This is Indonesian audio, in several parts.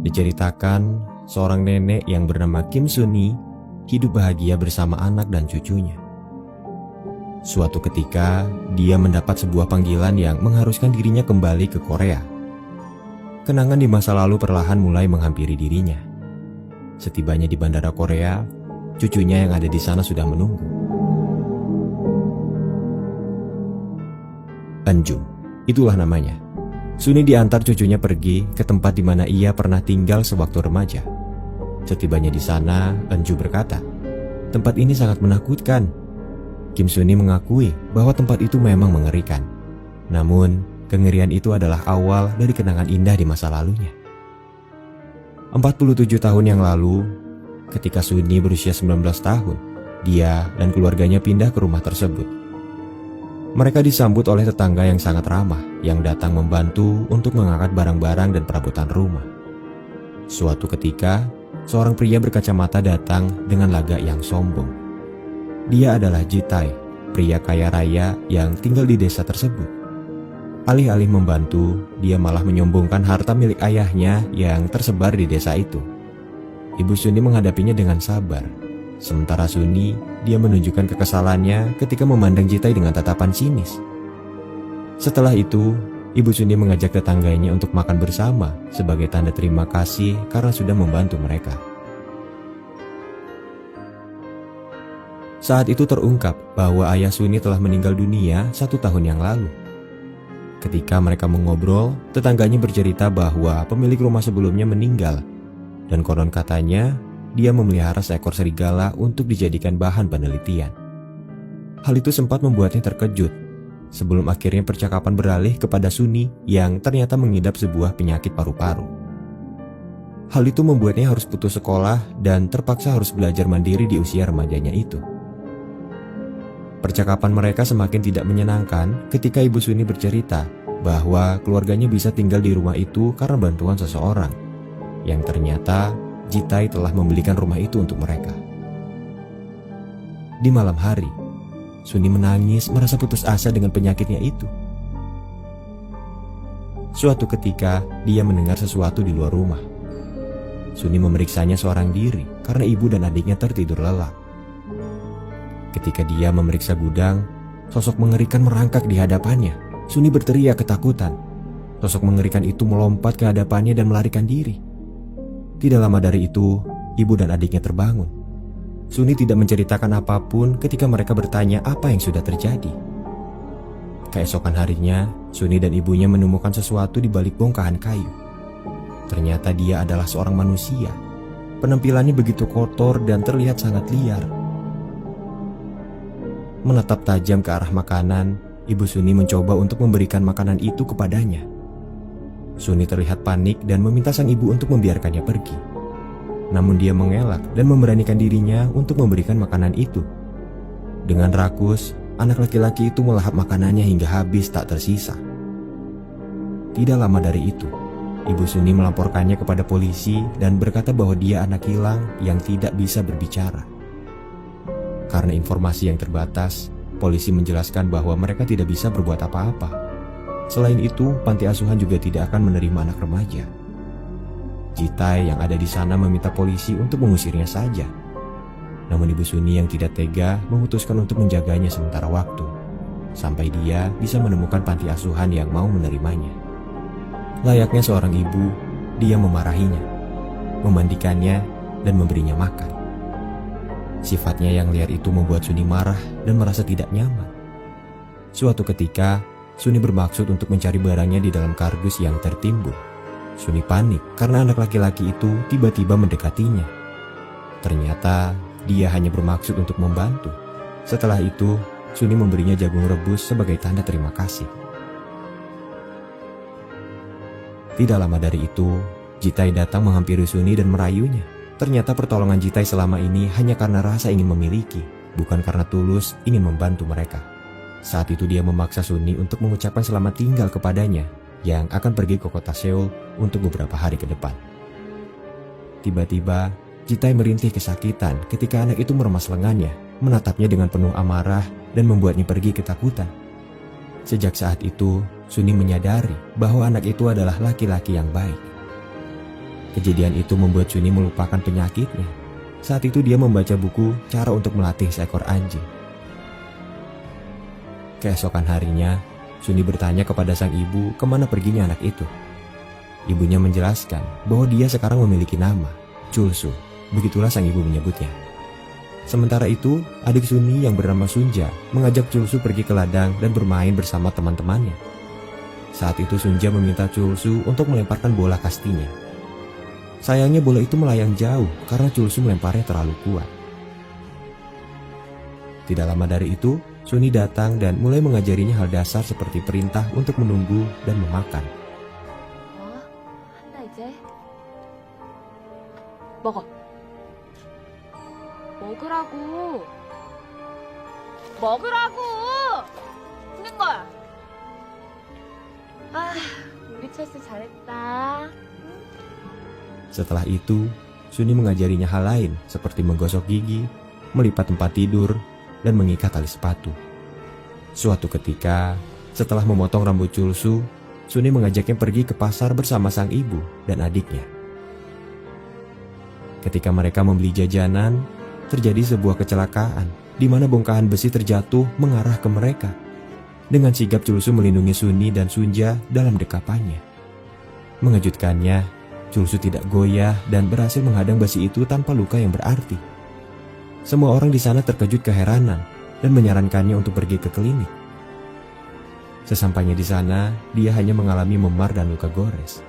Diceritakan, seorang nenek yang bernama Kim Suni hidup bahagia bersama anak dan cucunya. Suatu ketika, dia mendapat sebuah panggilan yang mengharuskan dirinya kembali ke Korea. Kenangan di masa lalu perlahan mulai menghampiri dirinya. Setibanya di bandara Korea, cucunya yang ada di sana sudah menunggu. Anju, itulah namanya. Suni diantar cucunya pergi ke tempat di mana ia pernah tinggal sewaktu remaja. Setibanya di sana, Anju berkata, "Tempat ini sangat menakutkan." Kim Suni mengakui bahwa tempat itu memang mengerikan. Namun, kengerian itu adalah awal dari kenangan indah di masa lalunya. 47 tahun yang lalu, ketika Suni berusia 19 tahun, dia dan keluarganya pindah ke rumah tersebut. Mereka disambut oleh tetangga yang sangat ramah yang datang membantu untuk mengangkat barang-barang dan perabotan rumah. Suatu ketika, seorang pria berkacamata datang dengan lagak yang sombong. Dia adalah Jitai, pria kaya raya yang tinggal di desa tersebut. Alih-alih membantu, dia malah menyombongkan harta milik ayahnya yang tersebar di desa itu. Ibu Suni menghadapinya dengan sabar. Sementara Suni, dia menunjukkan kekesalannya ketika memandang Jitai dengan tatapan sinis. Setelah itu, Ibu Suni mengajak tetangganya untuk makan bersama sebagai tanda terima kasih karena sudah membantu mereka. Saat itu terungkap bahwa ayah Suni telah meninggal dunia 1 tahun yang lalu. Ketika mereka mengobrol, tetangganya bercerita bahwa pemilik rumah sebelumnya meninggal dan konon katanya dia memelihara seekor serigala untuk dijadikan bahan penelitian. Hal itu sempat membuatnya terkejut sebelum akhirnya percakapan beralih kepada Suni yang ternyata mengidap sebuah penyakit paru-paru. Hal itu membuatnya harus putus sekolah dan terpaksa harus belajar mandiri di usia remajanya itu. Percakapan mereka semakin tidak menyenangkan ketika Ibu Suni bercerita bahwa keluarganya bisa tinggal di rumah itu karena bantuan seseorang, yang ternyata Jitai telah membelikan rumah itu untuk mereka. Di malam hari, Suni menangis merasa putus asa dengan penyakitnya itu. Suatu ketika, dia mendengar sesuatu di luar rumah. Suni memeriksanya seorang diri karena ibu dan adiknya tertidur lelap. Ketika dia memeriksa gudang, sosok mengerikan merangkak di hadapannya. Suni berteriak ketakutan. Sosok mengerikan itu melompat ke hadapannya dan melarikan diri. Tidak lama dari itu, ibu dan adiknya terbangun. Suni tidak menceritakan apapun ketika mereka bertanya apa yang sudah terjadi. Keesokan harinya, Suni dan ibunya menemukan sesuatu di balik bongkahan kayu. Ternyata dia adalah seorang manusia. Penampilannya begitu kotor dan terlihat sangat liar. Menatap tajam ke arah makanan, Ibu Suni mencoba untuk memberikan makanan itu kepadanya. Suni terlihat panik dan meminta sang ibu untuk membiarkannya pergi. Namun dia mengelak dan memberanikan dirinya untuk memberikan makanan itu. Dengan rakus, anak laki-laki itu melahap makanannya hingga habis tak tersisa. Tidak lama dari itu, Ibu Suni melaporkannya kepada polisi dan berkata bahwa dia anak hilang yang tidak bisa berbicara. Karena informasi yang terbatas, polisi menjelaskan bahwa mereka tidak bisa berbuat apa-apa. Selain itu, panti asuhan juga tidak akan menerima anak remaja. Jitai yang ada di sana meminta polisi untuk mengusirnya saja. Namun Ibu Suni yang tidak tega memutuskan untuk menjaganya sementara waktu, sampai dia bisa menemukan panti asuhan yang mau menerimanya. Layaknya seorang ibu, dia memarahinya, memandikannya, dan memberinya makan. Sifatnya yang liar itu membuat Suni marah dan merasa tidak nyaman. Suatu ketika, Suni bermaksud untuk mencari barangnya di dalam kardus yang tertimbun. Suni panik karena anak laki-laki itu tiba-tiba mendekatinya. Ternyata dia hanya bermaksud untuk membantu. Setelah itu, Suni memberinya jagung rebus sebagai tanda terima kasih. Tidak lama dari itu, Jitai datang menghampiri Suni dan merayunya. Ternyata pertolongan Jitai selama ini hanya karena rasa ingin memiliki, bukan karena tulus ingin membantu mereka. Saat itu dia memaksa Suni untuk mengucapkan selamat tinggal kepadanya yang akan pergi ke kota Seoul untuk beberapa hari ke depan. Tiba-tiba, Jitai merintih kesakitan ketika anak itu meremas lengannya, menatapnya dengan penuh amarah dan membuatnya pergi ketakutan. Sejak saat itu, Suni menyadari bahwa anak itu adalah laki-laki yang baik. Kejadian itu membuat Suni melupakan penyakitnya. Saat itu dia membaca buku cara untuk melatih seekor anjing. Keesokan harinya, Suni bertanya kepada sang ibu kemana perginya anak itu. Ibunya menjelaskan bahwa dia sekarang memiliki nama, Culsu. Begitulah sang ibu menyebutnya. Sementara itu, adik Suni yang bernama Sunja mengajak Culsu pergi ke ladang dan bermain bersama teman-temannya. Saat itu Sunja meminta Culsu untuk melemparkan bola kastinya. Sayangnya bola itu melayang jauh karena Culsu melemparnya terlalu kuat. Tidak lama dari itu, Suni datang dan mulai mengajarinya hal dasar seperti perintah untuk menunggu dan memakan. 한다 이제. 먹어. 먹으라고. 먹으라고. 있는 거야. 아, 우리 철수 잘했다. Setelah itu, Suni mengajarinya hal lain seperti menggosok gigi, melipat tempat tidur, dan mengikat tali sepatu. Suatu ketika, setelah memotong rambut Culsu, Suni mengajaknya pergi ke pasar bersama sang ibu dan adiknya. Ketika mereka membeli jajanan, terjadi sebuah kecelakaan di mana bongkahan besi terjatuh mengarah ke mereka. Dengan sigap Culsu melindungi Suni dan Sunja dalam dekapannya. Mengejutkannya, Culsu tidak goyah dan berhasil menghadang besi itu tanpa luka yang berarti. Semua orang di sana terkejut keheranan dan menyarankannya untuk pergi ke klinik. Sesampainya di sana, dia hanya mengalami memar dan luka gores.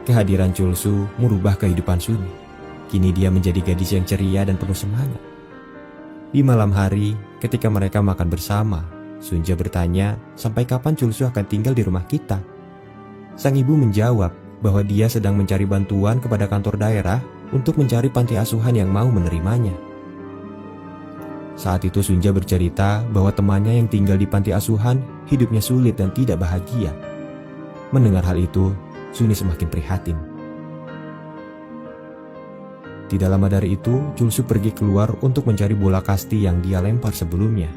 Kehadiran Culsu merubah kehidupan Suni. Kini dia menjadi gadis yang ceria dan penuh semangat. Di malam hari, ketika mereka makan bersama, Sunja bertanya sampai kapan Culsu akan tinggal di rumah kita. Sang ibu menjawab bahwa dia sedang mencari bantuan kepada kantor daerah untuk mencari panti asuhan yang mau menerimanya. Saat itu Sunja bercerita bahwa temannya yang tinggal di panti asuhan hidupnya sulit dan tidak bahagia. Mendengar hal itu, Suni semakin prihatin. Tidak lama dari itu, Culsu pergi keluar untuk mencari bola kasti yang dia lempar sebelumnya.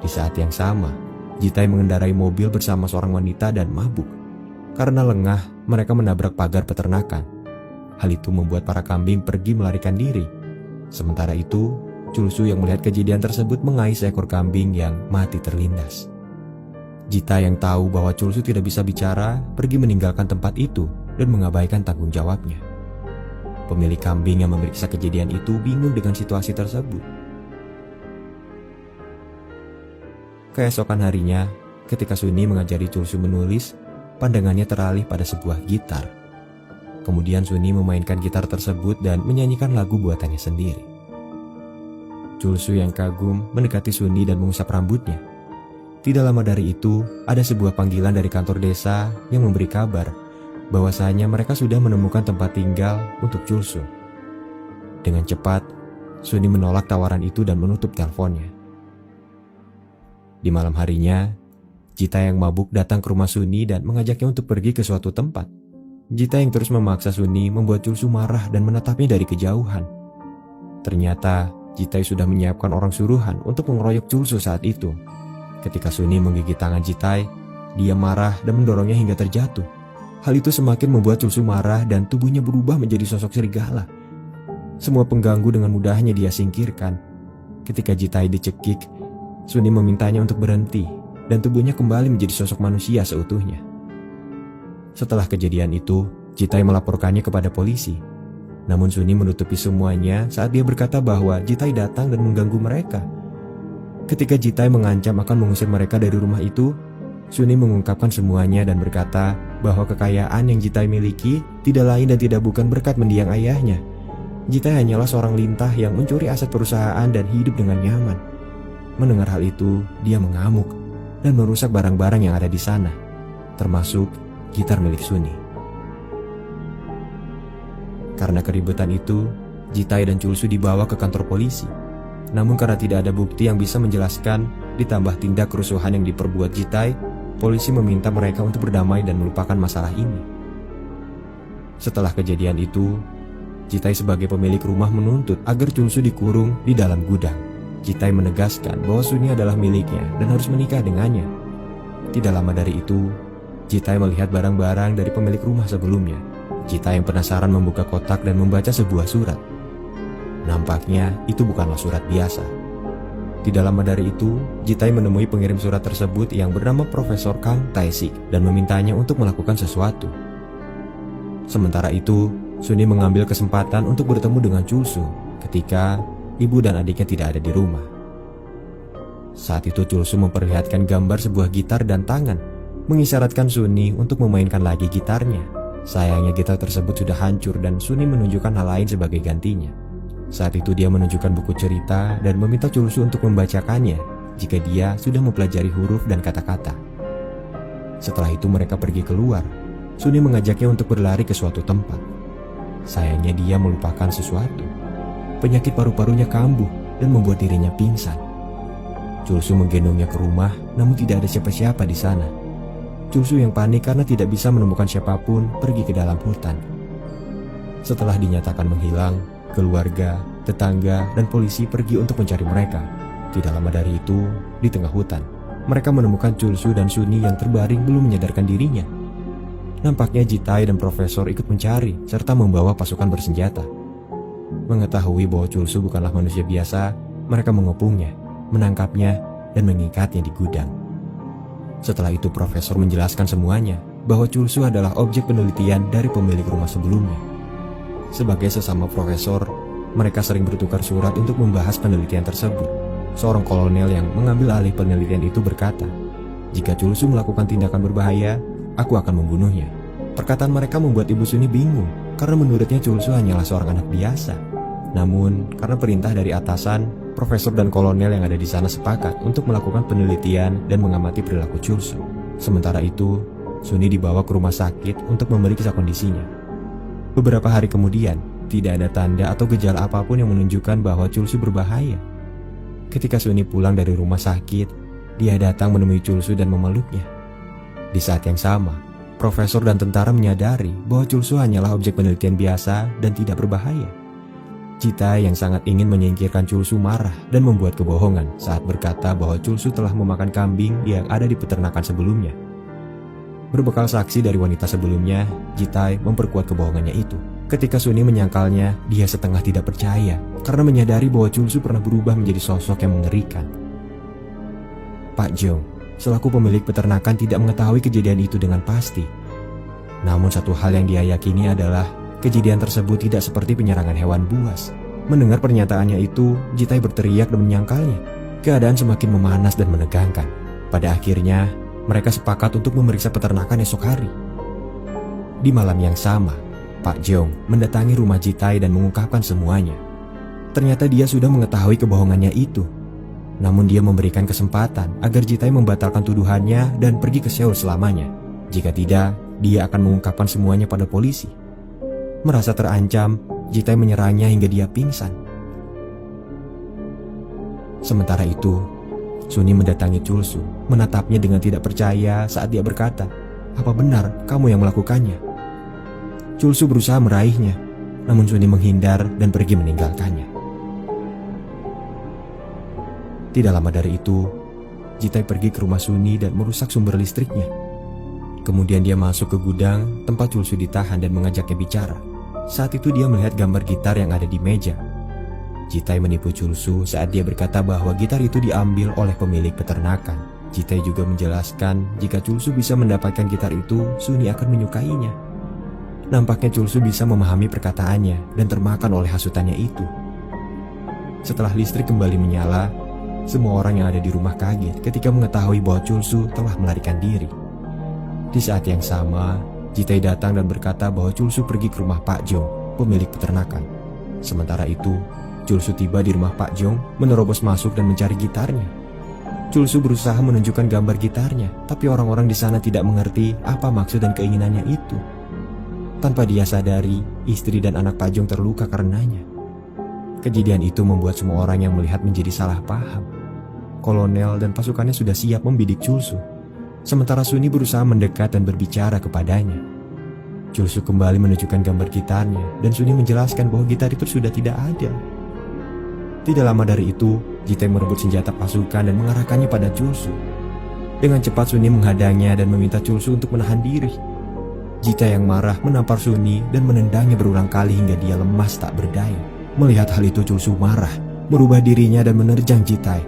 Di saat yang sama, Jitai mengendarai mobil bersama seorang wanita dan mabuk. Karena lengah, mereka menabrak pagar peternakan. Hal itu membuat para kambing pergi melarikan diri. Sementara itu, Culsu yang melihat kejadian tersebut mengais seekor kambing yang mati terlindas. Jita yang tahu bahwa Culsu tidak bisa bicara, pergi meninggalkan tempat itu dan mengabaikan tanggung jawabnya. Pemilik kambing yang memeriksa kejadian itu bingung dengan situasi tersebut. Keesokan harinya, ketika Suni mengajari Culsu menulis, pandangannya teralih pada sebuah gitar. Kemudian Suni memainkan gitar tersebut dan menyanyikan lagu buatannya sendiri. Culsu yang kagum mendekati Suni dan mengusap rambutnya. Tidak lama dari itu, ada sebuah panggilan dari kantor desa yang memberi kabar bahwasanya mereka sudah menemukan tempat tinggal untuk Culsu. Dengan cepat, Suni menolak tawaran itu dan menutup teleponnya. Di malam harinya, Jita yang mabuk datang ke rumah Suni dan mengajaknya untuk pergi ke suatu tempat. Jita yang terus memaksa Suni membuat Culsu marah dan menatapnya dari kejauhan. Ternyata, Jitai sudah menyiapkan orang suruhan untuk mengeroyok Culsu saat itu. Ketika Suni menggigit tangan Jitai, dia marah dan mendorongnya hingga terjatuh. Hal itu semakin membuat Culsu marah dan tubuhnya berubah menjadi sosok serigala. Semua pengganggu dengan mudahnya dia singkirkan. Ketika Jitai dicekik, Suni memintanya untuk berhenti dan tubuhnya kembali menjadi sosok manusia seutuhnya. Setelah kejadian itu, Jitai melaporkannya kepada polisi. Namun Suni menutupi semuanya saat dia berkata bahwa Jitai datang dan mengganggu mereka. Ketika Jitai mengancam akan mengusir mereka dari rumah itu, Suni mengungkapkan semuanya dan berkata bahwa kekayaan yang Jitai miliki tidak lain dan tidak bukan berkat mendiang ayahnya. Jitai hanyalah seorang lintah yang mencuri aset perusahaan dan hidup dengan nyaman. Mendengar hal itu, dia mengamuk dan merusak barang-barang yang ada di sana, termasuk gitar milik Suni. Karena keributan itu, Jitai dan Culsu dibawa ke kantor polisi. Namun karena tidak ada bukti yang bisa menjelaskan, ditambah tindak kerusuhan yang diperbuat Jitai, polisi meminta mereka untuk berdamai dan melupakan masalah ini. Setelah kejadian itu, Jitai sebagai pemilik rumah menuntut agar Culsu dikurung di dalam gudang. Jitai menegaskan bahwa Suni adalah miliknya dan harus menikah dengannya. Tidak lama dari itu, Jitai melihat barang-barang dari pemilik rumah sebelumnya Jitai yang penasaran membuka kotak dan membaca sebuah surat. Nampaknya itu bukanlah surat biasa. Tidak lama dari itu, Jitai menemui pengirim surat tersebut yang bernama Profesor Kang Tae-sik dan memintanya untuk melakukan sesuatu. Sementara itu, Suni mengambil kesempatan untuk bertemu dengan Chulsu ketika ibu dan adiknya tidak ada di rumah. Saat itu Chulsu memperlihatkan gambar sebuah gitar dan tangan, mengisyaratkan Suni untuk memainkan lagi gitarnya. Sayangnya gitar tersebut sudah hancur dan Suni menunjukkan hal lain sebagai gantinya. Saat itu dia menunjukkan buku cerita dan meminta Chulsu untuk membacakannya jika dia sudah mempelajari huruf dan kata-kata. Setelah itu mereka pergi keluar. Suni mengajaknya untuk berlari ke suatu tempat. Sayangnya dia melupakan sesuatu. Penyakit paru-parunya kambuh dan membuat dirinya pingsan. Chulsu menggendongnya ke rumah, namun tidak ada siapa-siapa di sana. Chulsu yang panik karena tidak bisa menemukan siapapun pergi ke dalam hutan. Setelah dinyatakan menghilang, keluarga, tetangga, dan polisi pergi untuk mencari mereka. Tidak lama dari itu, di tengah hutan, mereka menemukan Chulsu dan Suni yang terbaring belum menyadarkan dirinya. Nampaknya Jitai dan Profesor ikut mencari serta membawa pasukan bersenjata. Mengetahui bahwa Chulsu bukanlah manusia biasa, mereka mengepungnya, menangkapnya, dan mengikatnya di gudang. Setelah itu Profesor menjelaskan semuanya bahwa Chulsu adalah objek penelitian dari pemilik rumah sebelumnya. Sebagai sesama profesor, mereka sering bertukar surat untuk membahas penelitian tersebut. Seorang kolonel yang mengambil alih penelitian itu berkata, "Jika Chulsu melakukan tindakan berbahaya, aku akan membunuhnya." Perkataan mereka membuat Ibu Suni bingung, karena menurutnya Chulsu hanyalah seorang anak biasa. Namun, karena perintah dari atasan, profesor dan kolonel yang ada di sana sepakat untuk melakukan penelitian dan mengamati perilaku Chulsu. Sementara itu, Suni dibawa ke rumah sakit untuk memeriksa kondisinya. Beberapa hari kemudian, tidak ada tanda atau gejala apapun yang menunjukkan bahwa Chulsu berbahaya. Ketika Suni pulang dari rumah sakit, dia datang menemui Chulsu dan memeluknya. Di saat yang sama, profesor dan tentara menyadari bahwa Chulsu hanyalah objek penelitian biasa dan tidak berbahaya. Jitai yang sangat ingin menyingkirkan Chulsu marah dan membuat kebohongan saat berkata bahwa Chulsu telah memakan kambing yang ada di peternakan sebelumnya. Berbekal saksi dari wanita sebelumnya, Jitai memperkuat kebohongannya itu. Ketika Suni menyangkalnya, dia setengah tidak percaya karena menyadari bahwa Chulsu pernah berubah menjadi sosok yang mengerikan. Pak Jong, selaku pemilik peternakan, tidak mengetahui kejadian itu dengan pasti. Namun satu hal yang dia yakini adalah kejadian tersebut tidak seperti penyerangan hewan buas. Mendengar pernyataannya itu, Jitai berteriak dan menyangkalnya. Keadaan semakin memanas dan menegangkan. Pada akhirnya, mereka sepakat untuk memeriksa peternakan esok hari. Di malam yang sama, Pak Jong mendatangi rumah Jitai dan mengungkapkan semuanya. Ternyata dia sudah mengetahui kebohongannya itu. Namun dia memberikan kesempatan agar Jitai membatalkan tuduhannya dan pergi ke Seoul selamanya. Jika tidak, dia akan mengungkapkan semuanya pada polisi. Merasa terancam, Jitai menyerangnya hingga dia pingsan. Sementara itu, Suni mendatangi Chulsu, menatapnya dengan tidak percaya saat dia berkata, "Apa benar kamu yang melakukannya?" Chulsu berusaha meraihnya, namun Suni menghindar dan pergi meninggalkannya. Tidak lama dari itu, Jitai pergi ke rumah Suni dan merusak sumber listriknya. Kemudian dia masuk ke gudang tempat Chulsu ditahan dan mengajaknya bicara. Saat itu dia melihat gambar gitar yang ada di meja. Jitai menipu Chulsu saat dia berkata bahwa gitar itu diambil oleh pemilik peternakan. Jitai juga menjelaskan jika Chulsu bisa mendapatkan gitar itu, Suni akan menyukainya. Nampaknya Chulsu bisa memahami perkataannya dan termakan oleh hasutannya itu. Setelah listrik kembali menyala, semua orang yang ada di rumah kaget ketika mengetahui bahwa Chulsu telah melarikan diri. Di saat yang sama, Jitai datang dan berkata bahwa Chulsu pergi ke rumah Pak Jong, pemilik peternakan. Sementara itu, Chulsu tiba di rumah Pak Jong, menerobos masuk dan mencari gitarnya. Chulsu berusaha menunjukkan gambar gitarnya, tapi orang-orang di sana tidak mengerti apa maksud dan keinginannya itu. Tanpa dia sadari, istri dan anak Pak Jong terluka karenanya. Kejadian itu membuat semua orang yang melihat menjadi salah paham. Kolonel dan pasukannya sudah siap membidik Chulsu. Sementara Suni berusaha mendekat dan berbicara kepadanya. Chulsu kembali menunjukkan gambar gitarnya dan Suni menjelaskan bahwa gitar itu sudah tidak ada. Tidak lama dari itu, Jitai merebut senjata pasukan dan mengarahkannya pada Chulsu. Dengan cepat Suni menghadangnya dan meminta Chulsu untuk menahan diri. Jitai yang marah menampar Suni dan menendangnya berulang kali hingga dia lemas tak berdaya. Melihat hal itu, Chulsu marah, merubah dirinya dan menerjang Jitai.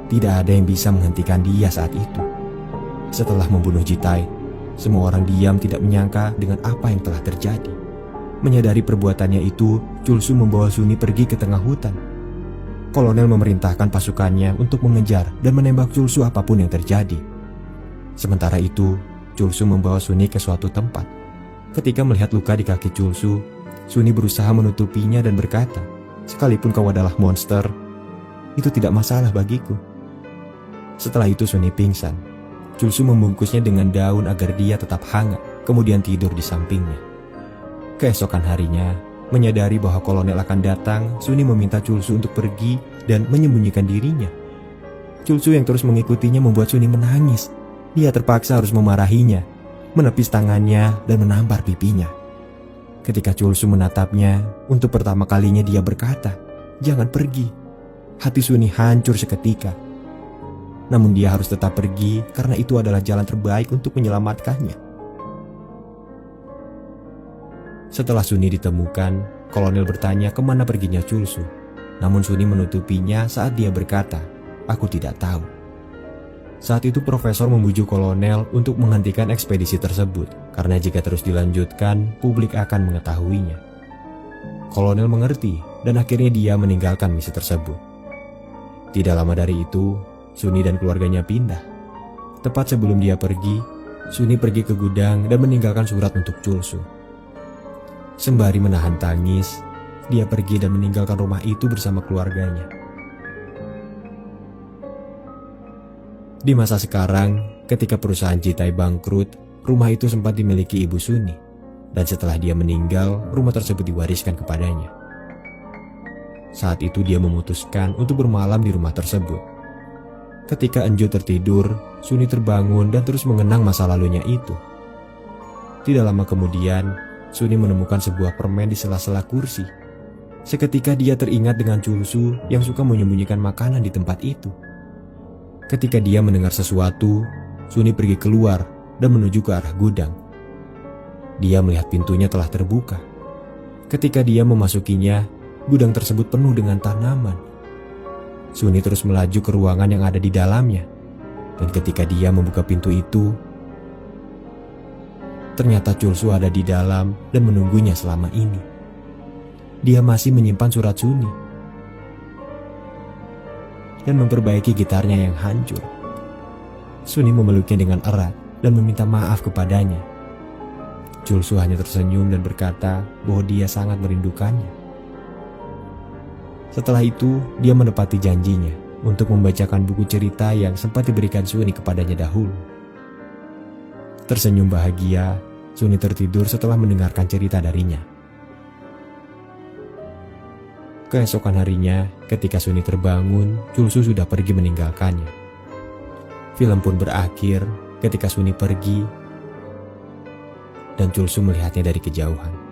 Tidak ada yang bisa menghentikan dia saat itu. Setelah membunuh Jitai, semua orang diam tidak menyangka dengan apa yang telah terjadi. Menyadari perbuatannya itu, Chulsu membawa Suni pergi ke tengah hutan. Kolonel memerintahkan pasukannya untuk mengejar dan menembak Chulsu apapun yang terjadi. Sementara itu, Chulsu membawa Suni ke suatu tempat. Ketika melihat luka di kaki Chulsu, Suni berusaha menutupinya dan berkata, "Sekalipun kau adalah monster, itu tidak masalah bagiku." Setelah itu Suni pingsan. Chulsu membungkusnya dengan daun agar dia tetap hangat, kemudian tidur di sampingnya. Keesokan harinya, menyadari bahwa kolonel akan datang, Suni meminta Chulsu untuk pergi dan menyembunyikan dirinya. Chulsu yang terus mengikutinya membuat Suni menangis. Dia terpaksa harus memarahinya, menepis tangannya dan menampar pipinya. Ketika Chulsu menatapnya, untuk pertama kalinya dia berkata, "Jangan pergi." Hati Suni hancur seketika. Namun dia harus tetap pergi karena itu adalah jalan terbaik untuk menyelamatkannya. Setelah Suni ditemukan, kolonel bertanya kemana perginya Chulsu. Namun Suni menutupinya saat dia berkata, "Aku tidak tahu." Saat itu profesor membujuk kolonel untuk menghentikan ekspedisi tersebut, karena jika terus dilanjutkan, publik akan mengetahuinya. Kolonel mengerti dan akhirnya dia meninggalkan misi tersebut. Tidak lama dari itu, Suni dan keluarganya pindah. Tepat sebelum dia pergi, Suni pergi ke gudang dan meninggalkan surat untuk Chulsu. Sembari menahan tangis, dia pergi dan meninggalkan rumah itu bersama keluarganya. Di masa sekarang, ketika perusahaan Jitai bangkrut, rumah itu sempat dimiliki ibu Suni. Dan setelah dia meninggal, rumah tersebut diwariskan kepadanya. Saat itu dia memutuskan untuk bermalam di rumah tersebut. Ketika Enjo tertidur, Suni terbangun dan terus mengenang masa lalunya itu. Tidak lama kemudian, Suni menemukan sebuah permen di sela-sela kursi. Seketika dia teringat dengan Chulsu yang suka menyembunyikan makanan di tempat itu. Ketika dia mendengar sesuatu, Suni pergi keluar dan menuju ke arah gudang. Dia melihat pintunya telah terbuka. Ketika dia memasukinya, gudang tersebut penuh dengan tanaman. Suni terus melaju ke ruangan yang ada di dalamnya. Dan ketika dia membuka pintu itu, ternyata Chulsu ada di dalam dan menunggunya selama ini. Dia masih menyimpan surat Suni dan memperbaiki gitarnya yang hancur. Suni memeluknya dengan erat dan meminta maaf kepadanya. Chulsu hanya tersenyum dan berkata bahwa dia sangat merindukannya. Setelah itu, dia menepati janjinya untuk membacakan buku cerita yang sempat diberikan Suni kepadanya dahulu. Tersenyum bahagia, Suni tertidur setelah mendengarkan cerita darinya. Keesokan harinya, ketika Suni terbangun, Chulsu sudah pergi meninggalkannya. Film pun berakhir ketika Suni pergi dan Chulsu melihatnya dari kejauhan.